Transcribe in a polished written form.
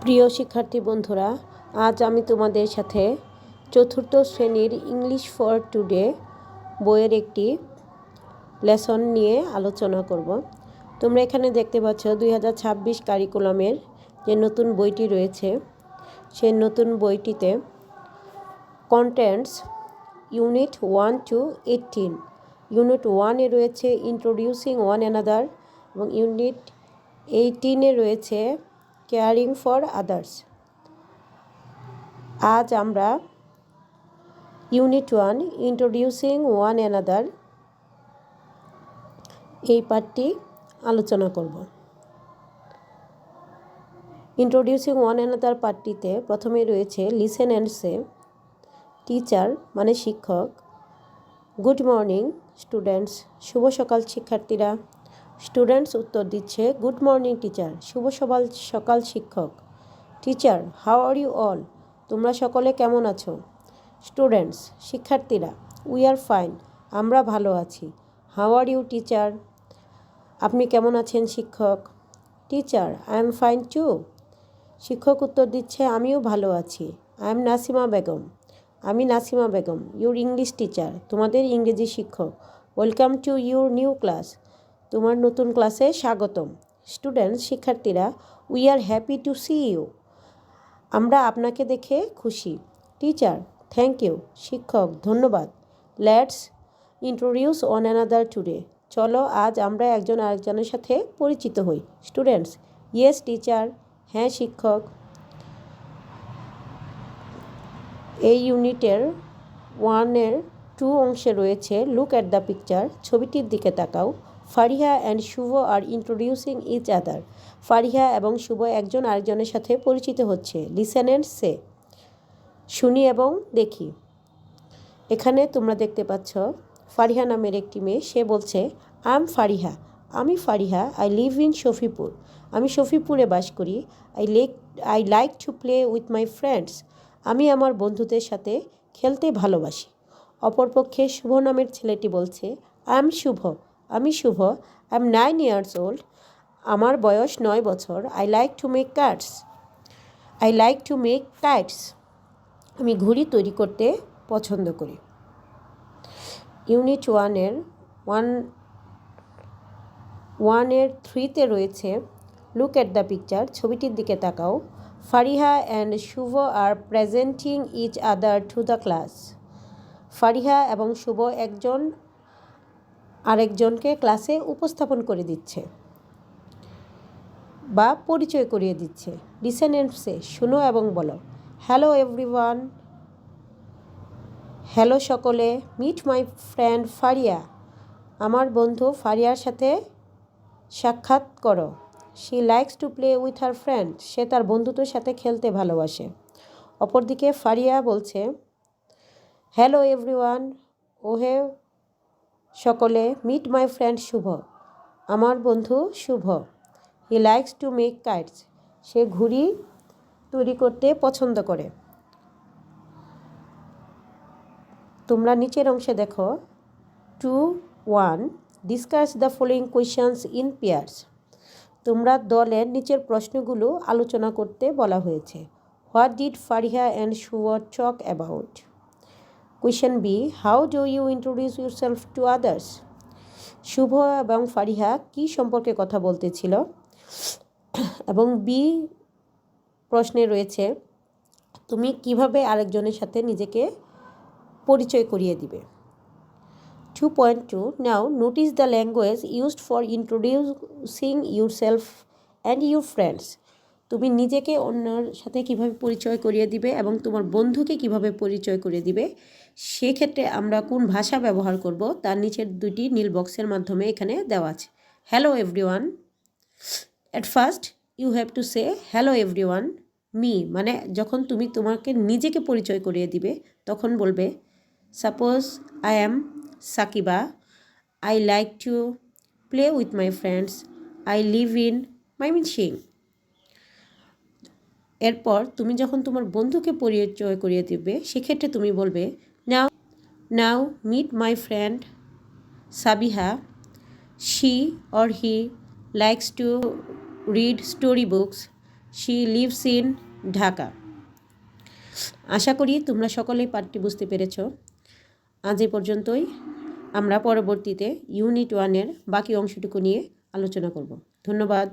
প্রিয় শিক্ষার্থী বন্ধুরা, আজ আমি তোমাদের সাথে চতুর্থ শ্রেণীর ইংলিশ ফর টুডে বইয়ের একটি লেসন নিয়ে আলোচনা করব। তোমরা এখানে দেখতে পাচ্ছ 2026 কারিকুলামের যে নতুন বইটি রয়েছে, সেই নতুন বইটিতে কন্টেন্টস ইউনিট 1 to 18, ইউনিট 1-এ রয়েছে ইন্ট্রোডিউসিং ওয়ান অ্যানাদার এবং ইউনিট 18-এ রয়েছে কেয়ারিং ফর আদার্স। আজ আমরা ইউনিট 1 ইন্ট্রোডিউসিং ওয়ান অ্যানাদার এই পার্টটি আলোচনা করব। ইন্ট্রোডিউসিং ওয়ান অ্যানাদার পার্টটিতে প্রথমে রয়েছে লিসেন অ্যান্ড সে। টিচার মানে শিক্ষক। গুড মর্নিং স্টুডেন্টস, শুভ সকাল শিক্ষার্থীরা। স্টুডেন্টস উত্তর দিচ্ছে গুড মর্নিং টিচার, শুভ সকাল শিক্ষক। Teacher how are you all, তোমরা সকলে কেমন আছো? স্টুডেন্টস শিক্ষার্থীরা উই আর ফাইন, আমরা ভালো আছি। হাউ আর ইউ টিচার, আপনি কেমন আছেন শিক্ষক? Teacher I am fine too, শিক্ষক উত্তর দিচ্ছে আমিও ভালো আছি। আই এম নাসিমা বেগম, আমি Nasima Begum, your English teacher, তোমাদের ইংরেজি শিক্ষক। Welcome to your new class, তোমার নতুন ক্লাসে স্বাগতম। স্টুডেন্টস শিক্ষার্থীরা we are happy to see you, আমরা আপনাকে দেখে খুশি। টিচার থ্যাংক ইউ, শিক্ষক ধন্যবাদ। Let's introduce one another today, চলো আজ আমরা একজন আরেকজনের সাথে পরিচিত হই। স্টুডেন্টস ইয়েস টিচার, হ্যাঁ শিক্ষক। এই ইউনিটের 1-এর 2 অংশে রয়েছে লুক অ্যাট দ্য পিকচার, ছবিটির দিকে তাকাও। Fariha and Shuvo are introducing each other, Fariha এবং শুভ একজন আরেকজনের সাথে পরিচিত হচ্ছে। লিসেন অ্যান্ড সে, শুনি এবং দেখি। এখানে তোমরা দেখতে পাচ্ছ ফারিহা নামের একটি মেয়ে, সে বলছে আই এম ফারিহা, আমি Fariha, I live in Shafipur, আমি শফিপুরে বাস করি। I like to play with my friends, আমি আমার বন্ধুদের সাথে খেলতে ভালোবাসি। অপরপক্ষে শুভ নামের ছেলেটি বলছে আই এম শুভ, আমি শুভ, আই এম 9 years old, আমার বয়স 9 বছর। I like to make kites, আমি ঘুড়ি তৈরি করতে পছন্দ করি। ইউনিট 1-এর 3-তে রয়েছে লুক অ্যাট দ্য পিকচার, ছবিটির দিকে তাকাও। Fariha and Shuvo are presenting each other to the class, Fariha এবং শুভ একজন আরেকজনকে ক্লাসে উপস্থাপন করে দিচ্ছে বা পরিচয় করিয়ে দিচ্ছে। লিসেন অ্যান্ড সে, শুনো এবং বলো। হ্যালো এভরিওয়ান, হ্যালো সকলে। মিট মাই ফ্রেন্ড ফারিয়া, আমার বন্ধু ফারিয়ার সাথে সাক্ষাৎ করো। She likes to play with her friend, সে তার বন্ধুদের সাথে খেলতে ভালোবাসে। অপরদিকে ফারিয়া বলছে হ্যালো এভরিওয়ান, ওহে সকলে। মিট মাই ফ্রেন্ড শুভ, আমার বন্ধু শুভ। He likes to make kites, সে ঘুড়ি তৈরি করতে পছন্দ করে। তোমরা নিচের অংশে দেখো 2.1 discuss the following questions in pairs, তোমরা দলের নিচের প্রশ্নগুলো আলোচনা করতে বলা হয়েছে। What did Fariha and Shubho talk about? Question b, how do you introduce yourself to others? Shubho এবং ফারিহা কী সম্পর্কে কথা বলতেছিল? এবং বি প্রশ্নে রয়েছে তুমি কিভাবে আরেকজনের সাথে নিজেকে পরিচয় করিয়ে দিবে। 2.2 now notice the language used for introducing yourself and your friends, তুমি নিজেকে অন্যর সাথে কিভাবে পরিচয় করিয়ে দিবে এবং তোমার বন্ধুকে কিভাবে পরিচয় করিয়ে দিবে, সেক্ষেত্রে আমরা কোন ভাষা ব্যবহার করব তার নিচের 2টি নীল বক্সের মাধ্যমে এখানে দেওয়া আছে। Hello everyone, at first you have to say hello everyone me, মানে যখন তুমি তোমাকে নিজেকে পরিচয় করিয়ে দিবে তখন বলবে suppose I am Sakiba, I like to play with my friends, I live in Mymensingh. এরপর তুমি যখন তোমার বন্ধুকে পরিচয় করিয়ে দিবে সেক্ষেত্রে তুমি বলবে now meet my friend Sabiha, she or he likes to read story books, she lives in Dhaka. আশা করি তোমরা সকলেই পাঠটি বুঝতে পেরেছ। আজ এ পর্যন্তই। আমরা পরবর্তীতে ইউনিট 1-এর বাকি অংশটুকু নিয়ে আলোচনা করব। ধন্যবাদ।